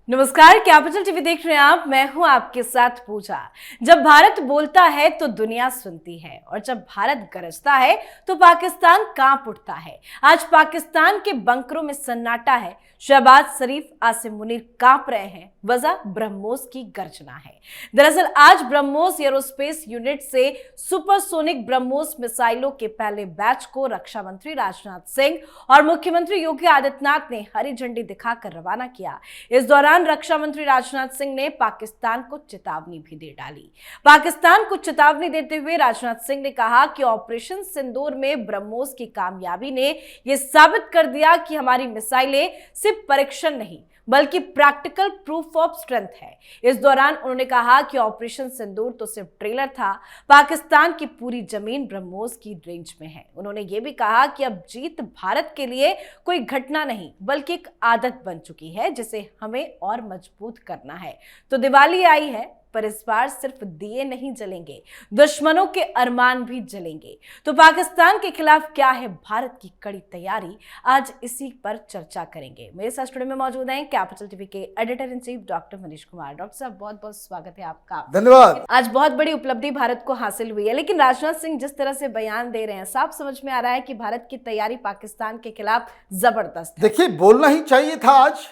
नमस्कार, capital TV देख रहे हैं आप। मैं हूं आपके साथ पूजा। जब भारत बोलता है तो दुनिया सुनती है और जब भारत गरजता है तो पाकिस्तान कांप उठता है। आज पाकिस्तान के बंकरों में सन्नाटा है। शहबाज शरीफ, आसिम मुनीर कांप रहे हैं। वजह ब्रह्मोस की गर्जना है। दरअसल आज ब्रह्मोस एरोस्पेस यूनिट से सुपरसोनिक ब्रह्मोस मिसाइलों के पहले बैच को रक्षा मंत्री राजनाथ सिंह और मुख्यमंत्री योगी आदित्यनाथ ने हरी झंडी दिखाकर रवाना किया। इस दौरान रक्षा मंत्री राजनाथ सिंह ने पाकिस्तान को चेतावनी भी दे डाली। पाकिस्तान को चेतावनी देते हुए राजनाथ सिंह ने कहा कि ऑपरेशन सिंदूर में ब्रह्मोस की कामयाबी ने यह साबित कर दिया कि हमारी मिसाइलें सिर्फ परीक्षण नहीं बल्कि प्रैक्टिकल प्रूफ ऑफ स्ट्रेंथ है। इस दौरान उन्होंने कहा कि ऑपरेशन सिंदूर तो सिर्फ ट्रेलर था, पाकिस्तान की पूरी जमीन ब्रह्मोस की रेंज में है। उन्होंने ये भी कहा कि अब जीत भारत के लिए कोई घटना नहीं बल्कि एक आदत बन चुकी है जिसे हमें और मजबूत करना है। तो दिवाली आई है, पर इस बार सिर्फ दिए नहीं जलेंगे, दुश्मनों के अरमान भी जलेंगे। तो पाकिस्तान के खिलाफ क्या है भारत की कड़ी तैयारी, आज इसी पर चर्चा करेंगे। मेरे साथ स्टूडियो में मौजूद हैं कैपिटल टीवी के editor in chief doctor Manish Kumar. Doctor साहब, बहुत बहुत स्वागत है आपका। धन्यवाद। आज बहुत बड़ी उपलब्धि भारत को हासिल हुई है, लेकिन राजनाथ सिंह जिस तरह से बयान दे रहे हैं, साफ समझ में आ रहा है कि भारत की तैयारी पाकिस्तान के खिलाफ जबरदस्त है। देखिए, बोलना ही चाहिए था आज,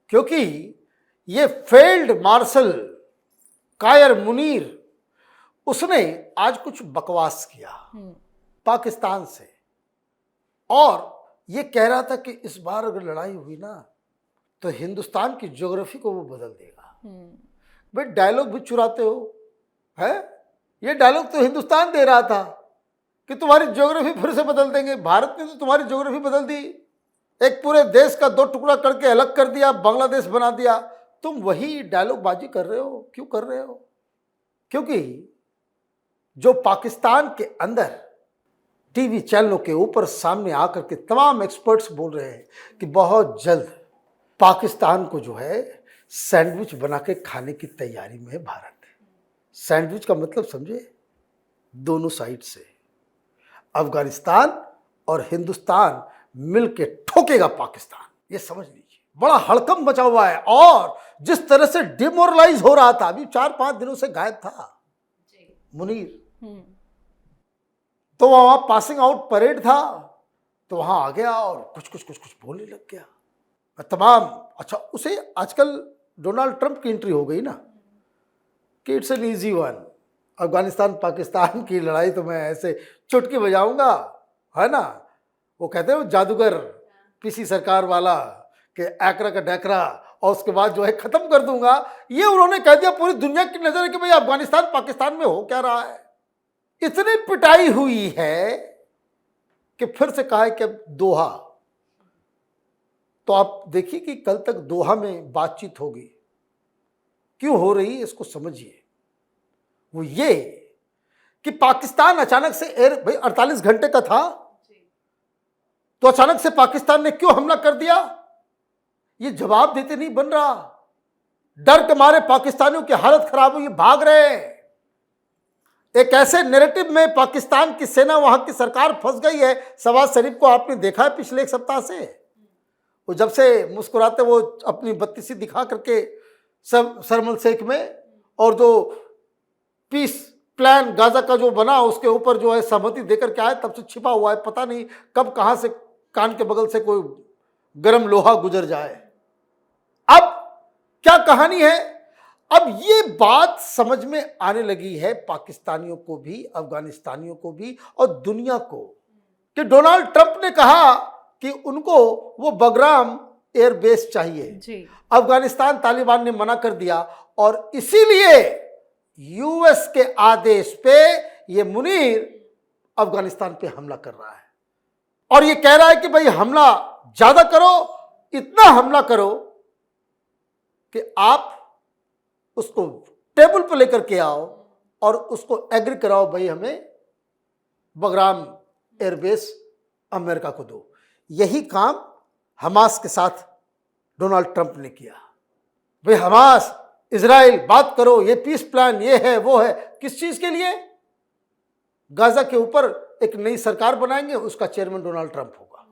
क्योंकि ये फील्ड मार्शल कायर मुनीर, उसने आज कुछ बकवास किया पाकिस्तान से और ये कह रहा था कि इस बार अगर लड़ाई हुई ना तो हिंदुस्तान की ज्योग्राफी को वो बदल देगा। भाई, डायलॉग भी चुराते हो है। ये डायलॉग तो हिंदुस्तान दे रहा था कि तुम्हारी ज्योग्राफी फिर से बदल देंगे। भारत ने तो तुम्हारी ज्योग्राफी बदल दी, एक पूरे देश का दो टुकड़ा करके अलग कर दिया, बांग्लादेश बना दिया। तुम वही डायलॉग बाजी कर रहे हो। क्यों कर रहे हो? क्योंकि जो पाकिस्तान के अंदर टीवी चैनलों के ऊपर सामने आकर के तमाम एक्सपर्ट्स बोल रहे हैं कि बहुत जल्द पाकिस्तान को जो है सैंडविच बना के खाने की तैयारी में है भारत। सैंडविच का मतलब समझे, दोनों साइड से अफगानिस्तान और हिंदुस्तान मिलके ठोकेगा पाकिस्तान। ये समझ लीजिए, बड़ा हड़कंप मचा हुआ है। और जिस तरह से डिमोरलाइज हो रहा था, अभी 4-5 दिनों से गायब था मुनीर, तो वहां पासिंग आउट परेड था तो वहां आ गया और कुछ बोलने लग गया तमाम। अच्छा, उसे आजकल डोनाल्ड ट्रंप की एंट्री हो गई ना कि it's an easy one, Afghanistan Pakistan की लड़ाई तो मैं ऐसे चुटकी बजाऊंगा, है ना। वो कहते हैं जादूगर पीसी सरकार वाला कि एकरा का डैकरा और उसके बाद जो है खत्म कर दूंगा। ये उन्होंने कह दिया, पूरी दुनिया की नजर है कि भाई अफगानिस्तान पाकिस्तान में हो क्या रहा है। इतनी पिटाई हुई है कि फिर से कहा है कि अब दोहा। तो आप देखिए कि कल तक दोहा में बातचीत होगी, क्यों हो रही है इसको समझिए। वो ये कि पाकिस्तान अचानक से भाई 48 घंटे का था तो अचानक से पाकिस्तान ने क्यों हमला कर दिया, ये जवाब देते नहीं बन रहा। डर के मारे पाकिस्तानियों की हालत खराब हुई, भाग रहे। एक ऐसे नैरेटिव में पाकिस्तान की सेना, वहां की सरकार फंस गई है। शहबाज शरीफ को आपने देखा है पिछले एक सप्ताह से, वो जब से मुस्कुराते वो अपनी बत्तीसी दिखा करके सब शर्म शेख में, और जो पीस प्लान गाजा का जो बना उसके ऊपर जो है सहमति देकर के आए, तब से छिपा हुआ है। पता नहीं कब कहां से कान के बगल से कोई गर्म लोहा गुजर जाए। अब क्या कहानी है? अब ये बात समझ में आने लगी है पाकिस्तानियों को भी, अफगानिस्तानियों को भी और दुनिया को, कि डोनाल्ड ट्रंप ने कहा कि उनको वो बगराम एयरबेस चाहिए जी। अफगानिस्तान तालिबान ने मना कर दिया और इसीलिए यूएस के आदेश पे ये मुनीर अफगानिस्तान पे हमला कर रहा है और ये कह रहा है कि भाई हमला ज्यादा करो, इतना हमला करो कि आप उसको टेबल पर लेकर के आओ और उसको एग्री कराओ, भाई हमें बगराम एयरबेस अमेरिका को दो। यही काम हमास के साथ डोनाल्ड ट्रंप ने किया। भाई हमास, इजराइल, बात करो, ये पीस प्लान, ये है वो है। किस चीज के लिए? गाजा के ऊपर एक नई सरकार बनाएंगे, उसका चेयरमैन डोनाल्ड ट्रंप होगा।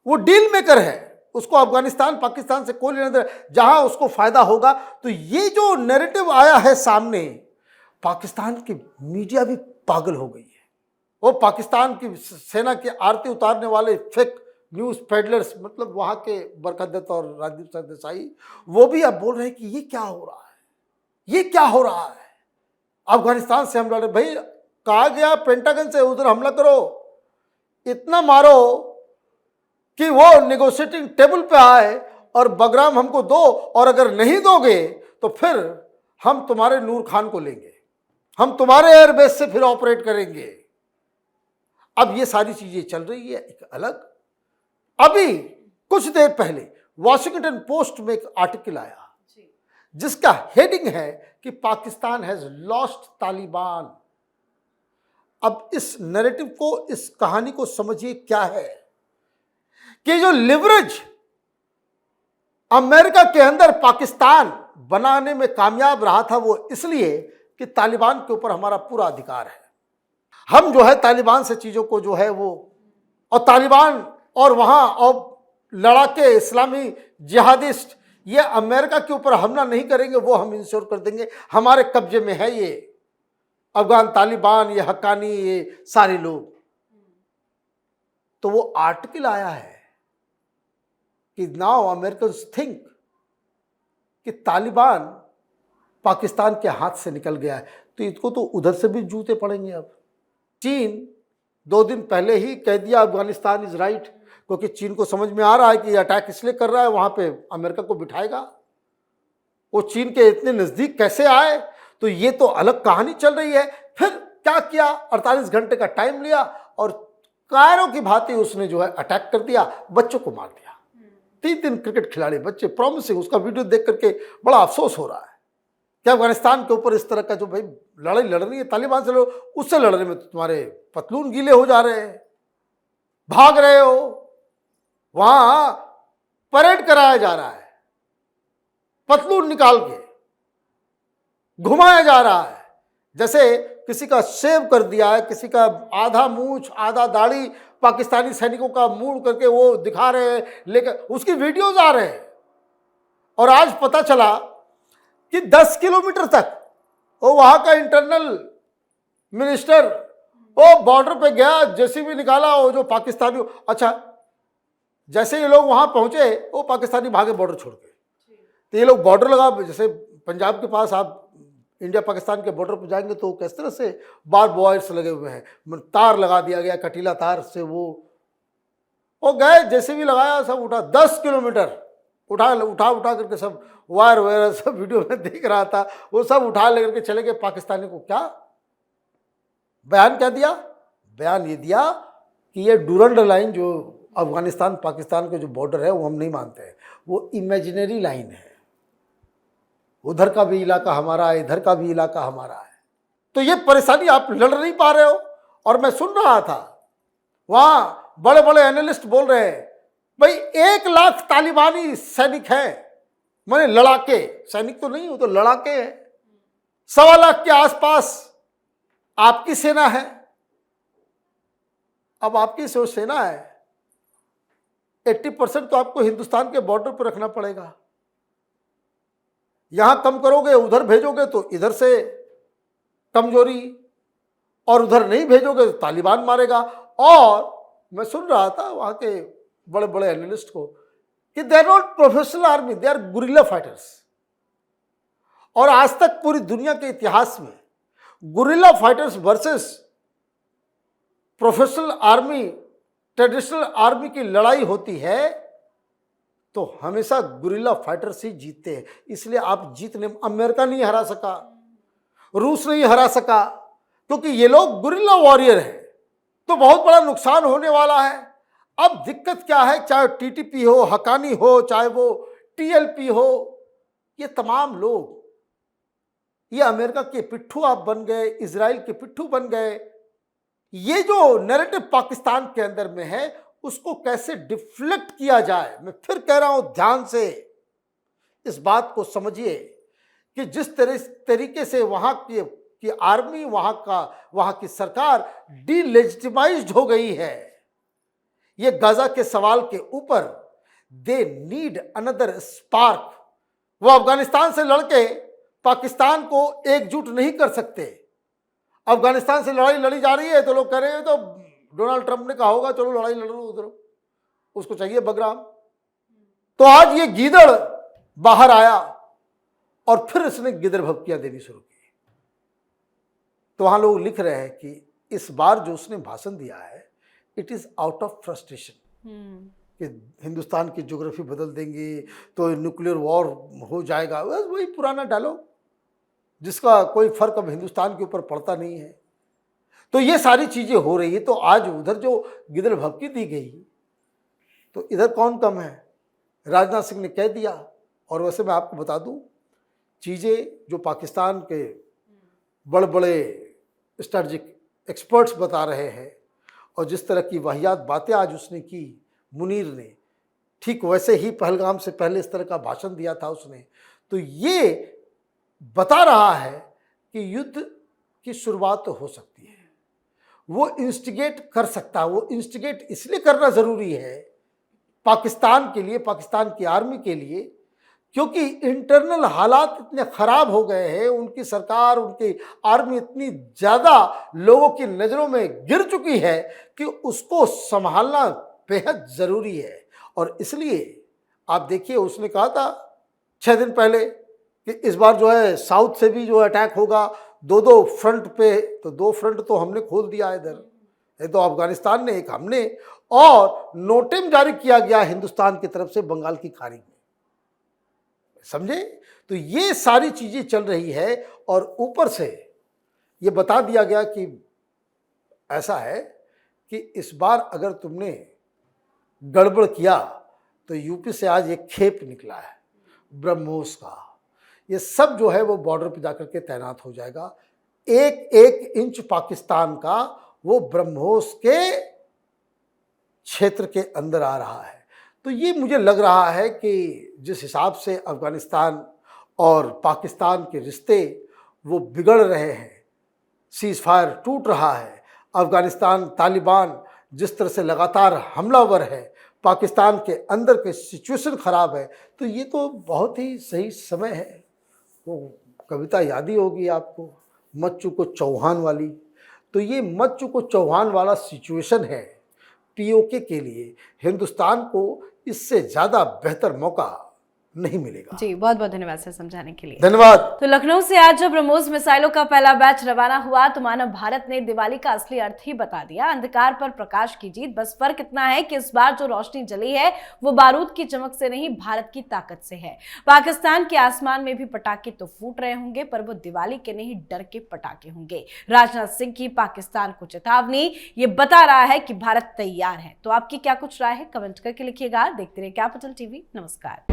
वो डील मेकर है, उसको अफगानिस्तान पाकिस्तान से कोई लेना देना, जहां उसको फायदा होगा। तो ये जो नैरेटिव आया है सामने, पाकिस्तान की मीडिया भी पागल हो गई है। वो पाकिस्तान की सेना की आरती उतारने वाले फेक न्यूज पेडलर्स, मतलब वहां के बरकत दत्त और राजदीप सरदेसाई, वो भी अब बोल रहे हैं कि ये क्या हो रहा है, ये क्या हो रहा है। अफगानिस्तान से हम लड़ रहे, भाई कहा गया पेंटागन से उधर हमला करो, इतना मारो कि वो नेगोशिएटिंग टेबल पे आए और बगराम हमको दो, और अगर नहीं दोगे तो फिर हम तुम्हारे नूर खान को लेंगे, हम तुम्हारे एयरबेस से फिर ऑपरेट करेंगे। अब ये सारी चीजें चल रही है एक अलग। अभी कुछ देर पहले वॉशिंगटन पोस्ट में एक आर्टिकल आया जिसका हेडिंग है कि पाकिस्तान हैज लॉस्ट तालिबान। अब इस नैरेटिव को, इस कहानी को समझिए क्या है कि जो लिवरेज अमेरिका के अंदर पाकिस्तान बनाने में कामयाब रहा था, वो इसलिए कि तालिबान के ऊपर हमारा पूरा अधिकार है। हम जो है तालिबान से चीजों को जो है वो, और तालिबान और वहां और लड़ाके इस्लामी जिहादिस्ट ये अमेरिका के ऊपर हमला नहीं करेंगे, वो हम इंश्योर कर देंगे, हमारे कब्जे में है ये अफगान तालिबान, ये हक्कानी, ये सारे लोग। तो वो आर्टिकल आया है कि नाउ अमेरिकन्स थिंक कि तालिबान पाकिस्तान के हाथ से निकल गया है, तो इसको तो उधर से भी जूते पड़ेंगे। अब चीन 2 दिन पहले ही कह दिया अफगानिस्तान इज राइट, क्योंकि चीन को समझ में आ रहा है कि ये अटैक इसलिए कर रहा है, वहां पे अमेरिका को बिठाएगा। वो चीन के इतने नजदीक कैसे आए, तो ये तो अलग कहानी चल रही है। फिर क्या किया, 48 घंटे का टाइम लिया और कायरों की भांति उसने जो है अटैक कर दिया, बच्चों को मार दिया। 3 क्रिकेट खिलाड़ी बच्चे, प्रॉमिसिंग, उसका वीडियो देख करके बड़ा अफसोस हो रहा है कि अफगानिस्तान के ऊपर इस तरह का जो भाई लड़ाई लड़ रही है तालिबान से, उससे लड़ने में तुम्हारे पतलून गीले हो जा रहे हैं, भाग रहे हो, वहां परेड कराया जा रहा है, पतलून निकाल के घुमाया जा रहा है, जैसे किसी का शेव कर दिया है, किसी का आधा मूंछ आधा दाढ़ी पाकिस्तानी सैनिकों का मूड करके वो दिखा रहे हैं, लेकर उसकी वीडियोज आ रहे हैं। और आज पता चला कि 10 किलोमीटर तक वो वहां का इंटरनल मिनिस्टर वो बॉर्डर पे गया, जेसीबी निकाला, वो जो पाकिस्तानी, अच्छा जैसे ये लोग वहां पहुंचे वो पाकिस्तानी भागे बॉर्डर छोड़ के। तो ये लोग बॉर्डर लगा, जैसे पंजाब के पास आप इंडिया पाकिस्तान के बॉर्डर पर जाएंगे तो किस तरह से बार बॉयर्स लगे हुए हैं, तार लगा दिया गया, कटीला तार से वो गए, जैसे भी लगाया सब उठा, 10 किलोमीटर उठा करके सब वायर वगैरह सब वीडियो में देख रहा था, वो सब उठा लेकर के चले गए। पाकिस्तानी को क्या बयान क्या दिया, बयान ये दिया कि ये डूरंड लाइन जो अफगानिस्तान पाकिस्तान का जो बॉर्डर है वो हम नहीं मानते हैं, वो इमेजिनरी लाइन है, उधर का भी इलाका हमारा है, इधर का भी इलाका हमारा है। तो ये परेशानी आप लड़ नहीं पा रहे हो। और मैं सुन रहा था वहां बड़े बड़े एनालिस्ट बोल रहे हैं भाई 1 लाख तालिबानी सैनिक हैं, माने लड़ाके, सैनिक तो नहीं हो तो लड़ाके हैं, 1.25 लाख के आसपास आपकी सेना है। अब आपकी जो सेना है 80% तो आपको हिंदुस्तान के बॉर्डर पर रखना पड़ेगा। यहां कम करोगे, उधर भेजोगे तो इधर से कमजोरी, और उधर नहीं भेजोगे तो तालिबान मारेगा। और मैं सुन रहा था वहां के बड़े बड़े एनालिस्ट को कि they are not professional army, they are guerrilla fighters. और आज तक पूरी दुनिया के इतिहास में guerrilla fighters versus professional army, traditional army की लड़ाई होती है तो हमेशा गुरिल्ला फाइटर्स ही जीतते हैं। इसलिए आप जीतने, अमेरिका नहीं हरा सका, रूस नहीं हरा सका, क्योंकि ये लोग गुरिल्ला वॉरियर हैं। तो बहुत बड़ा नुकसान होने वाला है। अब दिक्कत क्या है, चाहे टीटीपी हो, हक्कानी हो, चाहे वो टीएलपी हो, ये तमाम लोग, ये अमेरिका के पिट्ठू आप बन गए, इजराइल के पिट्ठू बन गए। ये जो नैरेटिव पाकिस्तान के अंदर में है उसको कैसे डिफ्लेक्ट किया जाए, मैं फिर कह रहा हूं ध्यान से इस बात को समझिए कि जिस तरीके से वहां की आर्मी, वहां की सरकार डीलेजिटिमाइज्ड हो गई है। ये गाजा के सवाल के ऊपर दे नीड अनदर स्पार्क। वो अफगानिस्तान से लड़के पाकिस्तान को एकजुट नहीं कर सकते। अफगानिस्तान से लड़ाई लड़ी जा रही है तो लोग कह रहे हैं तो डोनाल्ड ट्रंप ने कहा होगा चलो लड़ाई लड़ लो उधर, उसको चाहिए बगराम। तो आज ये गीदड़ बाहर आया और फिर इसने गिदड़ भभकियां देनी शुरू की। तो वहां लोग लिख रहे हैं कि इस बार जो उसने भाषण दिया है it is out of frustration कि हिंदुस्तान की ज्योग्राफी बदल देंगे तो न्यूक्लियर वॉर हो जाएगा। बस वही पुराना डायलॉग जिसका कोई फर्क अब हिंदुस्तान के ऊपर पड़ता नहीं है। तो ये सारी चीजें हो रही है। तो आज उधर जो गिदड़ भभकी दी गई तो इधर कौन कम है? राजनाथ सिंह ने कह दिया। और वैसे मैं आपको बता दूं चीजें जो पाकिस्तान के बड़े बड़े स्ट्रेटजिक एक्सपर्ट्स बता रहे हैं और जिस तरह की वाहियात बातें आज उसने की मुनीर ने, ठीक वैसे ही पहलगाम से पहले इस तरह का भाषण दिया था उसने। तो ये बता रहा है कि युद्ध की शुरुआत तो हो सकती है, वो इंस्टिगेट कर सकता है। वो इंस्टिगेट इसलिए करना ज़रूरी है पाकिस्तान के लिए, पाकिस्तान की आर्मी के लिए, क्योंकि इंटरनल हालात इतने ख़राब हो गए हैं, उनकी सरकार, उनकी आर्मी इतनी ज़्यादा लोगों की नज़रों में गिर चुकी है कि उसको संभालना बेहद ज़रूरी है। और इसलिए आप देखिए उसने कहा था 6 दिन पहले कि इस बार जो है साउथ से भी जो अटैक होगा, दो फ्रंट पे। तो 2 फ्रंट तो हमने खोल दिया इधर, एक तो अफगानिस्तान ने, एक हमने, और नोटिम जारी किया गया हिंदुस्तान की तरफ से बंगाल की खाड़ी में, समझे। तो ये सारी चीजें चल रही है और ऊपर से ये बता दिया गया कि ऐसा है कि इस बार अगर तुमने गड़बड़ किया तो यूपी से आज एक खेप निकला है ब्रह्मोस का, ये सब जो है वो बॉर्डर पे जाकर के तैनात हो जाएगा। 1 इंच पाकिस्तान का वो ब्रह्मोस के क्षेत्र के अंदर आ रहा है। तो ये मुझे लग रहा है कि जिस हिसाब से अफगानिस्तान और पाकिस्तान के रिश्ते वो बिगड़ रहे हैं, सीज़ फायर टूट रहा है, अफगानिस्तान तालिबान जिस तरह से लगातार हमलावर है, पाकिस्तान के अंदर के सिचुएशन ख़राब है, तो ये तो बहुत ही सही समय है। वो कविता याद ही होगी आपको, मत चूको चौहान वाली। तो ये मत चूको चौहान वाला सिचुएशन है पीओके के लिए। हिंदुस्तान को इससे ज़्यादा बेहतर मौका नहीं मिलेगा। जी, बहुत बहुत धन्यवाद सर समझाने के लिए। धन्यवाद। तो लखनऊ से आज जब ब्रह्मोस मिसाइलों का पहला बैच रवाना हुआ तो मानव भारत ने दिवाली का असली अर्थ ही बता दिया, अंधकार पर प्रकाश की जीत। बस फर्क इतना है कि इस बार जो रोशनी जली है वो बारूद की चमक से नहीं, भारत की ताकत से है। पाकिस्तान के आसमान में भी पटाखे तो फूट रहे होंगे पर वो दिवाली के नहीं, डर के पटाखे होंगे। राजनाथ सिंह की पाकिस्तान को चेतावनी ये बता रहा है कि भारत तैयार है। तो आपकी क्या कुछ राय है, कमेंट करके लिखिएगा। देखते रहिए कैपिटल टीवी। नमस्कार।